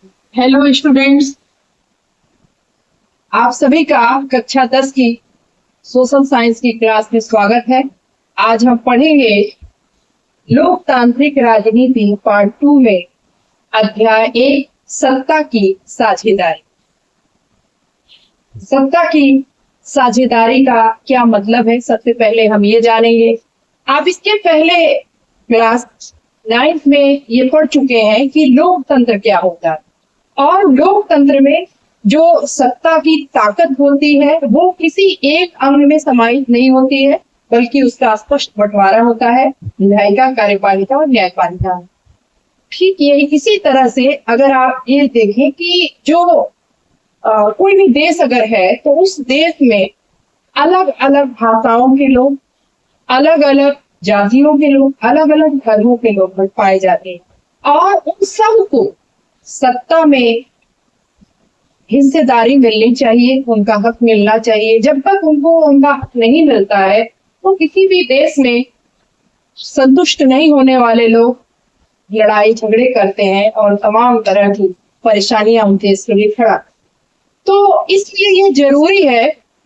Hello students, आप सभी का कक्षा 10 की सोशल साइंस की क्लास में स्वागत है। आज हम पढ़ेंगे लोकतांत्रिक राजनीति पार्ट 2 में अध्याय 1 सत्ता की साझेदारी। सत्ता की साझेदारी का क्या मतलब है, सबसे पहले हम ये जानेंगे। आप इसके पहले क्लास 9th में ये पढ़ चुके हैं कि लोकतंत्र क्या होता है, और लोकतंत्र में जो सत्ता की ताकत होती है वो किसी एक अंग में समाहित नहीं होती है, बल्कि उसका स्पष्ट बंटवारा होता है न्यायिका, कार्यपालिका और न्यायपालिका। ठीक यही इसी तरह से अगर आप ये देखें कि जो कोई भी देश अगर है तो उस देश में अलग अलग भाषाओं के लोग, अलग अलग जातियों के लोग, अलग अलग धर्मों के लोग पाए जाते हैं, और उन सबको सत्ता में हिस्सेदारी मिलनी चाहिए, उनका हक मिलना चाहिए। जब तक उनको उनका हक नहीं मिलता है तो किसी भी देश में संतुष्ट नहीं होने वाले लोग लड़ाई झगड़े करते हैं और तमाम तरह की परेशानियां उनके लिए खड़ा। तो इसलिए ये जरूरी है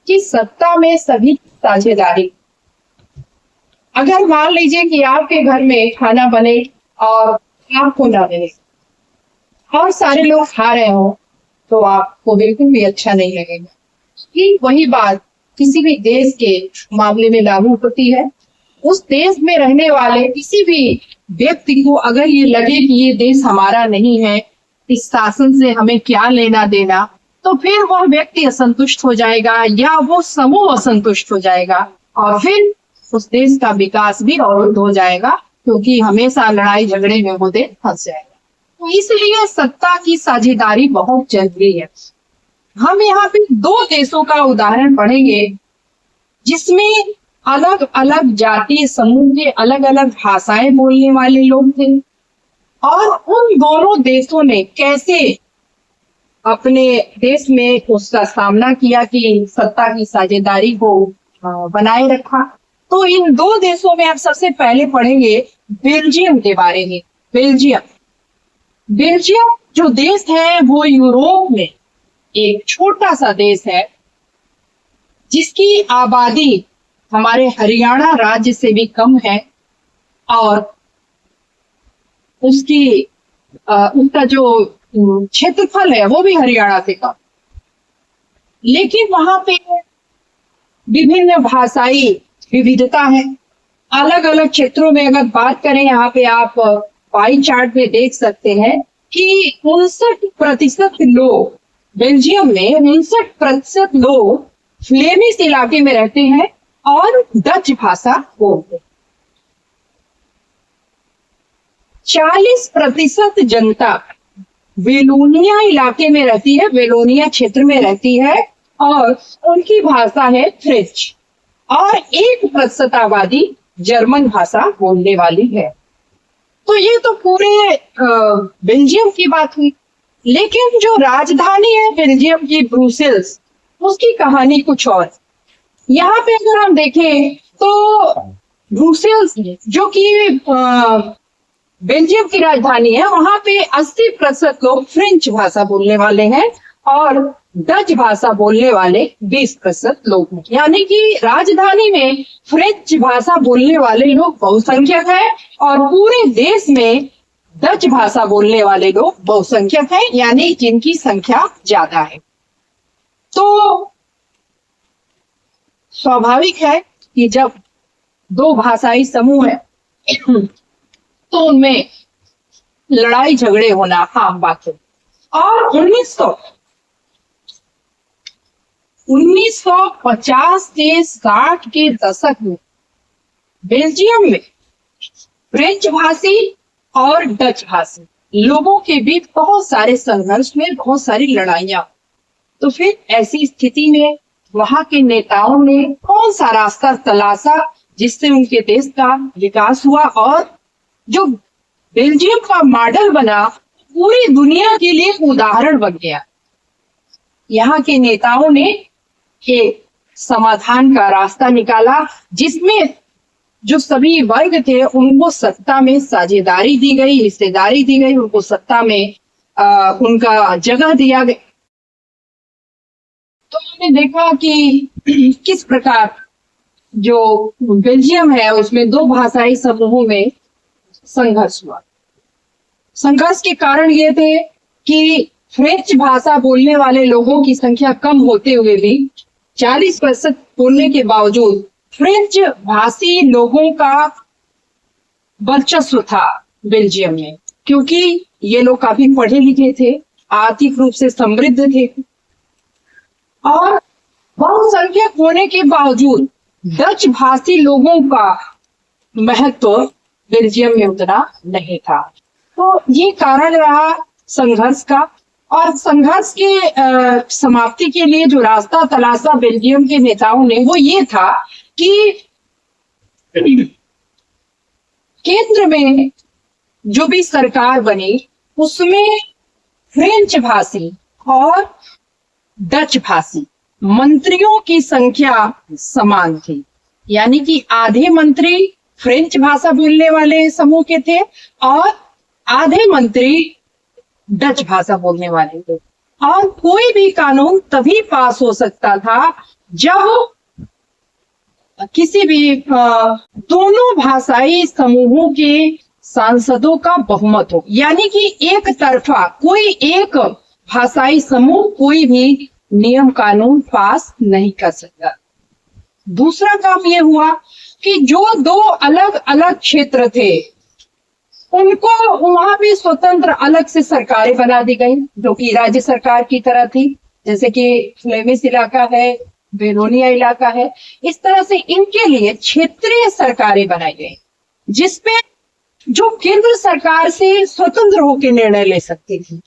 कि सत्ता में सभी साझेदारी। अगर मान लीजिए कि आपके घर में खाना बने और आपको ना मिले और सारे लोग खा रहे हो तो आपको बिल्कुल भी अच्छा नहीं लगेगा। ठीक वही बात किसी भी देश के मामले में लागू होती है। उस देश में रहने वाले किसी भी व्यक्ति को अगर ये लगे कि ये देश हमारा नहीं है, इस शासन से हमें क्या लेना देना, तो फिर वह व्यक्ति असंतुष्ट हो जाएगा या वो समूह असंतुष्ट हो जाएगा, और फिर उस देश का विकास भी अवरुद्ध हो जाएगा, क्योंकि हमेशा लड़ाई झगड़े में वो देश फंस जाएगा। तो इसलिए सत्ता की साझेदारी बहुत जरूरी है। हम यहाँ पे 2 देशों का उदाहरण पढ़ेंगे जिसमें अलग अलग जातीय समूह के अलग अलग भाषाएं बोलने वाले लोग थे, और उन दोनों देशों ने कैसे अपने देश में उसका सामना किया कि सत्ता की साझेदारी को बनाए रखा। तो इन 2 देशों में आप सबसे पहले पढ़ेंगे बेल्जियम के बारे में। बेल्जियम जो देश है वो यूरोप में एक छोटा सा देश है, जिसकी आबादी हमारे हरियाणा राज्य से भी कम है, और उसका जो क्षेत्रफल है वो भी हरियाणा से कम। लेकिन वहां पे विभिन्न भाषाई विविधता है। अलग अलग क्षेत्रों में अगर बात करें, यहाँ पे आप पाई चार्ट में देख सकते हैं कि 59% लोग बेल्जियम में 59% लोग फ्लेमिश इलाके में रहते हैं और डच भाषा बोलते हैं। 40% जनता वेलोनिया इलाके में रहती है, वेलोनिया क्षेत्र में रहती है, और उनकी भाषा है फ्रेंच, और 1% आबादी जर्मन भाषा बोलने वाली है। तो ये तो पूरे बेल्जियम की बात हुई। लेकिन जो राजधानी है बेल्जियम की, ब्रुसेल्स, उसकी कहानी कुछ और। यहाँ पे अगर हम देखें तो ब्रुसेल्स जो कि बेल्जियम की राजधानी है, वहां पे 80% लोग फ्रेंच भाषा बोलने वाले हैं और डच भाषा बोलने वाले 20% लोग हैं। यानी कि राजधानी में फ्रेंच भाषा बोलने वाले लोग बहुसंख्यक हैं और पूरे देश में डच भाषा बोलने वाले लोग बहुसंख्यक हैं, यानी जिनकी संख्या ज्यादा है। तो स्वाभाविक है कि जब 2 भाषाई समूह है तो उनमें लड़ाई झगड़े होना आम बात है। और 1950 से 60 के दशक में बेल्जियम में फ्रेंच भाषी और डच भाषी लोगों के बीच बहुत सारे संघर्ष में, बहुत सारी लड़ाइयां। तो फिर ऐसी स्थिति में वहां के नेताओं ने कौन सा रास्ता तलाशा जिससे उनके देश का विकास हुआ, और जो बेल्जियम का मॉडल बना पूरी दुनिया के लिए उदाहरण बन गया। यहाँ के नेताओं ने एक समाधान का रास्ता निकाला जिसमें जो सभी वर्ग थे उनको सत्ता में साझेदारी दी गई, हिस्सेदारी दी गई, उनको सत्ता में उनका जगह दिया गया। तो हमने देखा कि किस प्रकार जो बेल्जियम है उसमें दो भाषाई समूहों में संघर्ष हुआ। संघर्ष के कारण ये थे कि फ्रेंच भाषा बोलने वाले लोगों की संख्या कम होते हुए भी 40% बोलने के बावजूद फ्रेंच भाषी लोगों का वर्चस्व था बेल्जियम में, क्योंकि ये लोग काफी पढ़े लिखे थे, आर्थिक रूप से समृद्ध थे और बहुसंख्यक होने के बावजूद डच भाषी लोगों का महत्व बेल्जियम में उतना नहीं था। तो ये कारण रहा संघर्ष का, और संघर्ष के समाप्ति के लिए जो रास्ता तलाशा बेल्जियम के नेताओं ने वो ये था कि केंद्र में जो भी सरकार बनी उसमें फ्रेंच भाषी और डच भाषी मंत्रियों की संख्या समान थी, यानी कि आधे मंत्री फ्रेंच भाषा बोलने वाले समूह के थे और आधे मंत्री डच भाषा बोलने वाले थे। और कोई भी कानून तभी पास हो सकता था जब किसी भी दोनों भाषाई समूहों के सांसदों का बहुमत हो, यानी कि एक तरफा कोई एक भाषाई समूह कोई भी नियम कानून पास नहीं कर सकता। दूसरा काम यह हुआ कि जो दो अलग अलग क्षेत्र थे उनको वहां भी स्वतंत्र अलग से सरकारें बना दी गई, जो कि राज्य सरकार की तरह थी, जैसे कि फ्लेमिश इलाका है, वेलोनिया इलाका है। इस तरह से इनके लिए क्षेत्रीय सरकारें बनाई गई जिसमें जो केंद्र सरकार से स्वतंत्र होकर निर्णय ले सकती थी।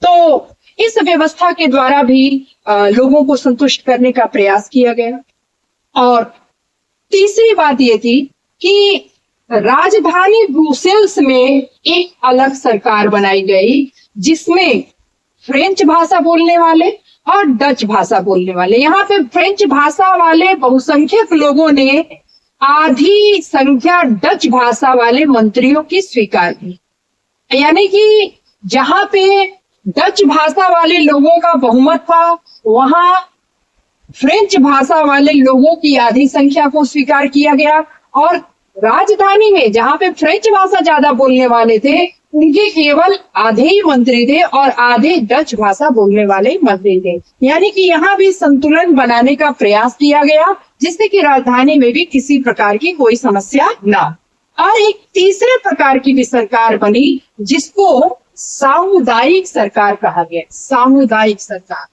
तो इस व्यवस्था के द्वारा भी लोगों को संतुष्ट करने का प्रयास किया गया। और तीसरी बात यह थी कि राजधानी ब्रुसेल्स में एक अलग सरकार बनाई गई जिसमें फ्रेंच भाषा बोलने वाले और डच भाषा बोलने वाले, यहाँ पे फ्रेंच भाषा वाले बहुसंख्यक लोगों ने आधी संख्या डच भाषा वाले मंत्रियों की स्वीकार की, यानी कि जहां पे डच भाषा वाले लोगों का बहुमत था वहां फ्रेंच भाषा वाले लोगों की आधी संख्या को स्वीकार किया गया, और राजधानी में जहां पे फ्रेंच भाषा ज्यादा बोलने वाले थे उनके केवल आधे ही मंत्री थे और आधे डच भाषा बोलने वाले मंत्री थे। यानी कि यहाँ भी संतुलन बनाने का प्रयास किया गया जिससे कि राजधानी में भी किसी प्रकार की कोई समस्या ना। और एक तीसरे प्रकार की भी सरकार बनी जिसको सामुदायिक सरकार कहा गया। सामुदायिक सरकार,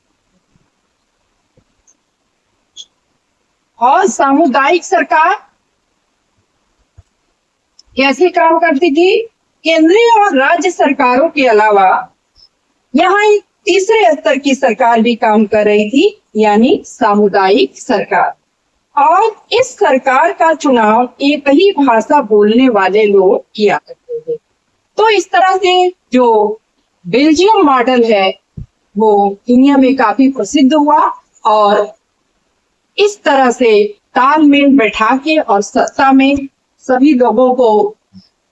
और सामुदायिक सरकार कैसे काम करती थी? केंद्रीय और राज्य सरकारों के अलावा यहाँ एक तीसरे स्तर की सरकार भी काम कर रही थी, यानी सामुदायिक सरकार। और इस सरकार का चुनाव एक ही भाषा बोलने वाले लोग किया करते थे। तो इस तरह से जो बेल्जियम मॉडल है वो दुनिया में काफी प्रसिद्ध हुआ और इस तरह से तालमेल बैठा के और सत्ता में सभी लोगों को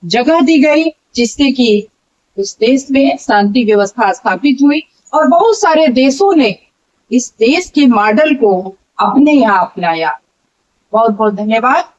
जगह दी गई जिससे कि उस देश में शांति व्यवस्था स्थापित हुई और बहुत सारे देशों ने इस देश के मॉडल को अपने यहाँ अपनाया। बहुत बहुत धन्यवाद।